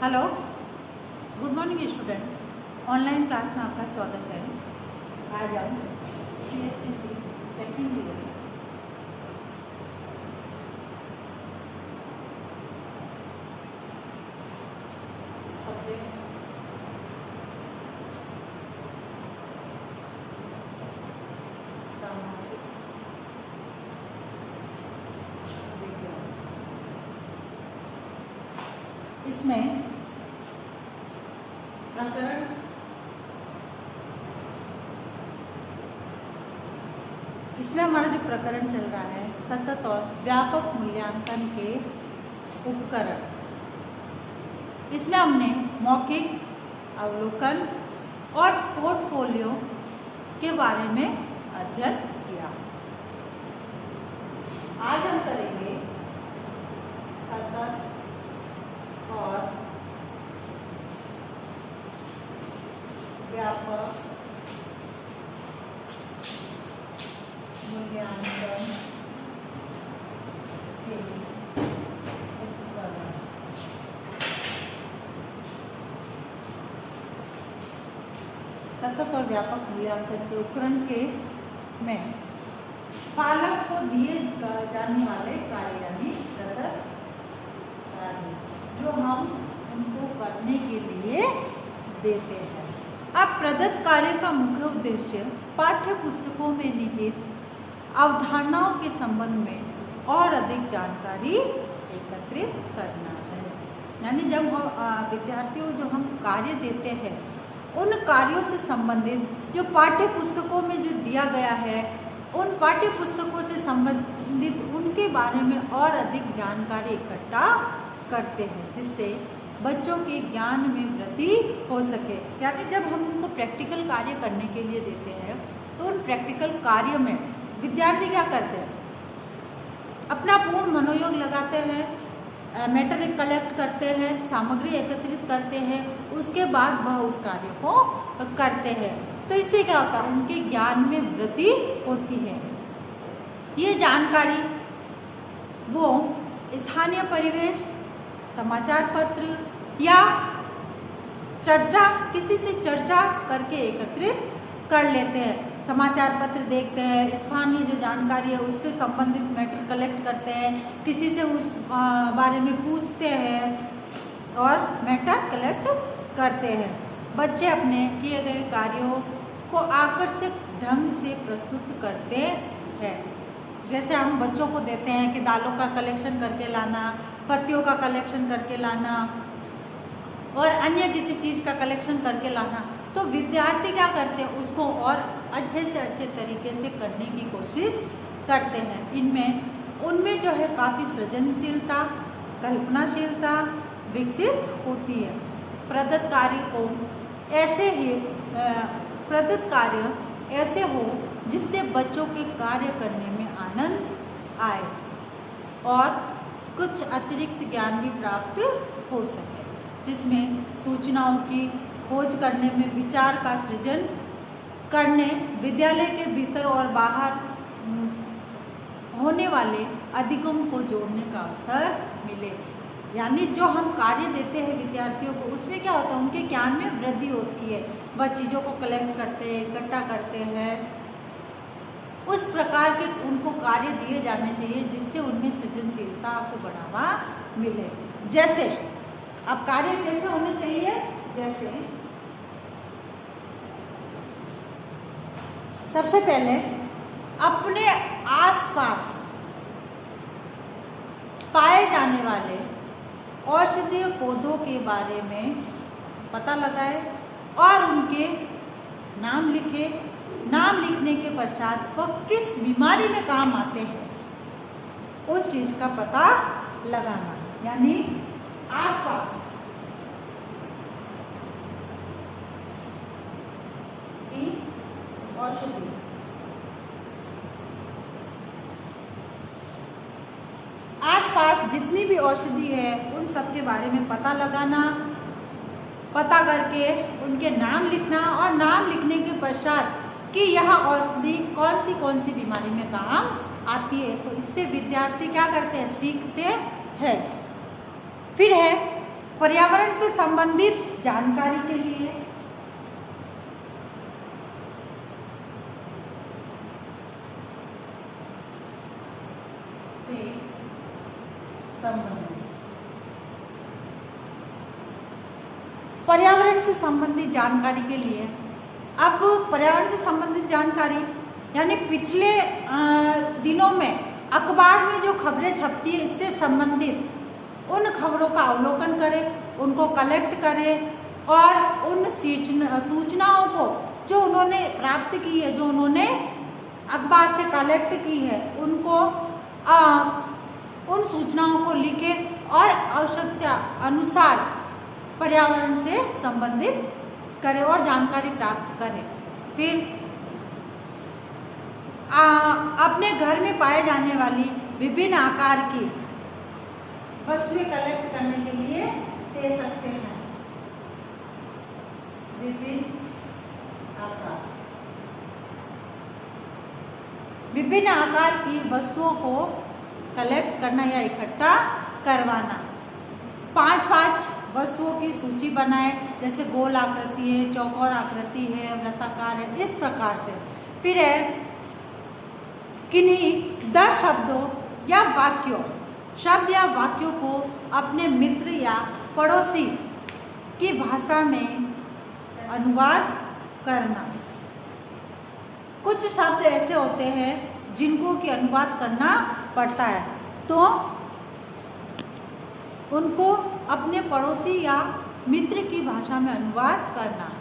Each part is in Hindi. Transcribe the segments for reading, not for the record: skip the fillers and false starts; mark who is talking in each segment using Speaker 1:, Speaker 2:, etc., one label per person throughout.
Speaker 1: Hello, good morning student. Online class में आपका स्वागत है। आज हम PSTC सेकंड ईयर सब्जेक्ट सामाजिक विज्ञान, इसमें प्रकरण हमारा जो प्रकरण चल रहा है सतत और व्यापक मूल्यांकन के उपकरण। इसमें हमने मौखिक अवलोकन और पोर्टफोलियो के बारे में अध्ययन किया। आज हम करेंगे सतत और व्यापक मूल्यांकन के उपकरण। सतत और व्यापक मूल्यांकन के उपकरण के में पालक को दिए जाने वाले कार्य यानी प्रदत्त कार्य जो हम उनको करने के लिए देते हैं। अब प्रदत्त कार्य का मुख्य उद्देश्य पाठ्य पुस्तकों में निहित अवधारणाओं के संबंध में और अधिक जानकारी एकत्रित करना है। यानी जब हम विद्यार्थियों जो हम कार्य देते हैं उन कार्यों से संबंधित जो पाठ्य पुस्तकों में जो दिया गया है उन पाठ्य पुस्तकों से संबंधित उनके बारे में और अधिक जानकारी इकट्ठा करते हैं जिससे बच्चों के ज्ञान में वृद्धि हो सके। यानी जब हम उनको प्रैक्टिकल कार्य करने के लिए देते हैं तो उन प्रैक्टिकल कार्य में विद्यार्थी क्या करते हैं, अपना पूर्ण मनोयोग लगाते हैं, मैटर कलेक्ट करते हैं, सामग्री एकत्रित करते हैं, उसके बाद वह उस कार्य को करते हैं। तो इससे क्या होता है, उनके ज्ञान में वृद्धि होती है। ये जानकारी वो स्थानीय परिवेश, समाचार पत्र या चर्चा किसी से चर्चा करके एकत्रित कर लेते हैं। समाचार पत्र देखते हैं, स्थानीय जो जानकारी है उससे संबंधित मैटर कलेक्ट करते हैं, किसी से उस बारे में पूछते हैं और मैटर कलेक्ट करते हैं। बच्चे अपने किए गए कार्यों को आकर्षक ढंग से प्रस्तुत करते हैं। जैसे हम बच्चों को देते हैं कि दालों का कलेक्शन करके लाना, पत्तियों का कलेक्शन करके लाना और अन्य किसी चीज़ का कलेक्शन करके लाना, तो विद्यार्थी क्या करते हैं, उसको और अच्छे से अच्छे तरीके से करने की कोशिश करते हैं। उनमें जो है काफ़ी सृजनशीलता, कल्पनाशीलता विकसित होती है। प्रदत्त कार्य ऐसे हो जिससे बच्चों के कार्य करने में आनंद आए और कुछ अतिरिक्त ज्ञान भी प्राप्त हो सके, जिसमें सूचनाओं की खोज करने में विचार का सृजन करने, विद्यालय के भीतर और बाहर होने वाले अधिगम को जोड़ने का अवसर मिले। यानी जो हम कार्य देते हैं विद्यार्थियों को उसमें क्या होता है, उनके ज्ञान में वृद्धि होती है। वह चीज़ों को कलेक्ट करते हैं, इकट्ठा करते हैं। उस प्रकार के उनको कार्य दिए जाने चाहिए जिससे उनमें सृजनशीलता को बढ़ावा मिले। जैसे अब कार्य कैसे होने चाहिए, जैसे सबसे पहले अपने आसपास पाए जाने वाले औषधीय पौधों के बारे में पता लगाए और उनके नाम लिखे। नाम लिखने के पश्चात वह किस बीमारी में काम आते हैं उस चीज़ का पता लगाना। यानी आसपास की औषधि, आसपास जितनी भी औषधि है उन सब के बारे में पता लगाना, पता करके उनके नाम लिखना और नाम लिखने के पश्चात कि यह औषधि कौन सी बीमारी में काम आती है। तो इससे विद्यार्थी क्या करते हैं, सीखते हैं। फिर है पर्यावरण से संबंधित जानकारी के लिए, से संबंधित, पर्यावरण से संबंधित जानकारी के लिए। अब पर्यावरण से संबंधित जानकारी यानी पिछले दिनों में अखबार में जो खबरें छपती है इससे संबंधित उन खबरों का अवलोकन करें, उनको कलेक्ट करें और उन सूचनाओं को जो उन्होंने प्राप्त की है, जो उन्होंने अखबार से कलेक्ट की है, उनको उन सूचनाओं को लिखें और आवश्यकता अनुसार पर्यावरण से संबंधित करें और जानकारी प्राप्त करें। फिर अपने घर में पाए जाने वाली विभिन्न आकार की वस्तुएं कलेक्ट करने के लिए दे सकते हैं। विभिन्न आकार की वस्तुओं को कलेक्ट करना या इकट्ठा करवाना। 5-5 वस्तुओं की सूची बनाएं, जैसे गोल आकृति है, चौकोर आकृति है, वृत्ताकार है, इस प्रकार से। फिर है किन्हीं 10 शब्दों या वाक्यों, शब्द या वाक्यों को अपने मित्र या पड़ोसी की भाषा में अनुवाद करना। कुछ शब्द ऐसे होते हैं जिनको कि अनुवाद करना पड़ता है, तो उनको अपने पड़ोसी या मित्र की भाषा में अनुवाद करना।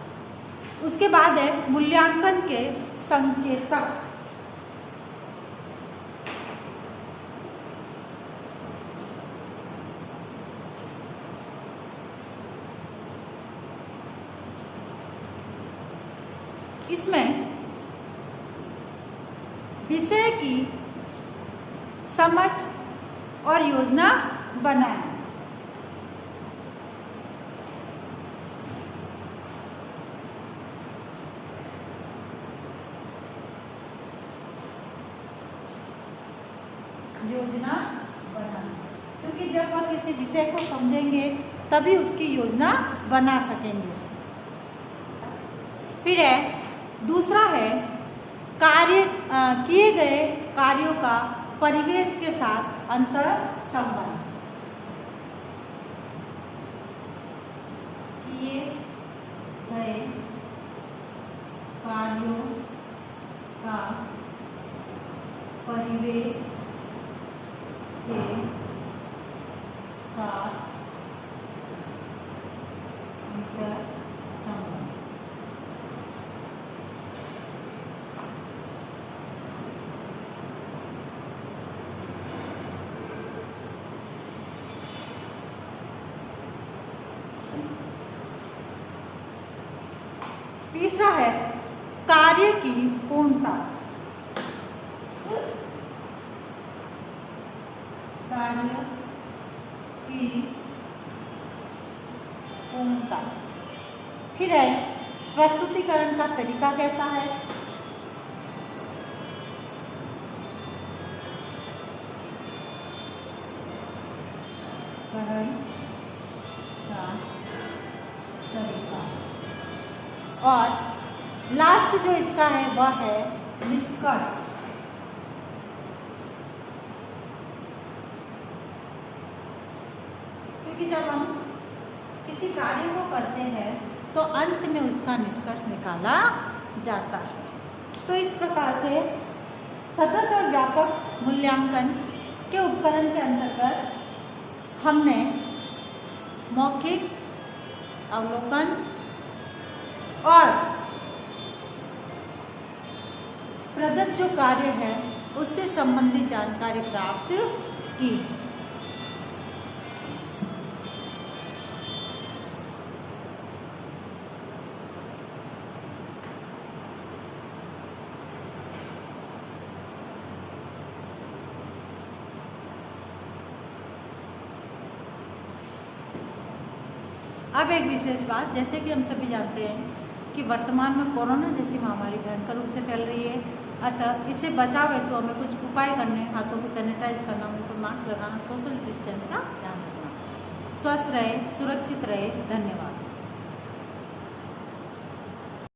Speaker 1: उसके बाद है मूल्यांकन के संकेतक। इसमें विषय की समझ और योजना बनाएं। योजना बनाना, क्योंकि जब हम किसी विषय को समझेंगे तभी उसकी योजना बना सकेंगे। फिर है दूसरा है कार्य किए गए कार्यों का परिवेश के साथ अंतर संबंध। किए गए कार्यों का परिवेश के साथ अंतर संबंध। तीसरा है कार्य की पूर्णता। कार्य की पूर्णता। फिर है प्रस्तुतिकरण का तरीका कैसा है। और लास्ट जो इसका है वह है निष्कर्ष। क्योंकि जब हम किसी कार्य को करते हैं तो अंत में उसका निष्कर्ष निकाला जाता है। तो इस प्रकार से सतत और व्यापक मूल्यांकन के उपकरण के अंतर्गत हमने मौखिक अवलोकन और प्रदत्त जो कार्य है उससे संबंधित जानकारी प्राप्त की। अब एक विशेष बात, जैसे कि हम सभी जानते हैं कि वर्तमान में कोरोना जैसी महामारी भयंकर रूप से फैल रही है, अतः इससे बचाव है तो हमें कुछ उपाय करने, हाथों को सैनिटाइज करना, मुंह पर मास्क लगाना, सोशल डिस्टेंस का ध्यान रखना। स्वस्थ रहे, सुरक्षित रहे। धन्यवाद।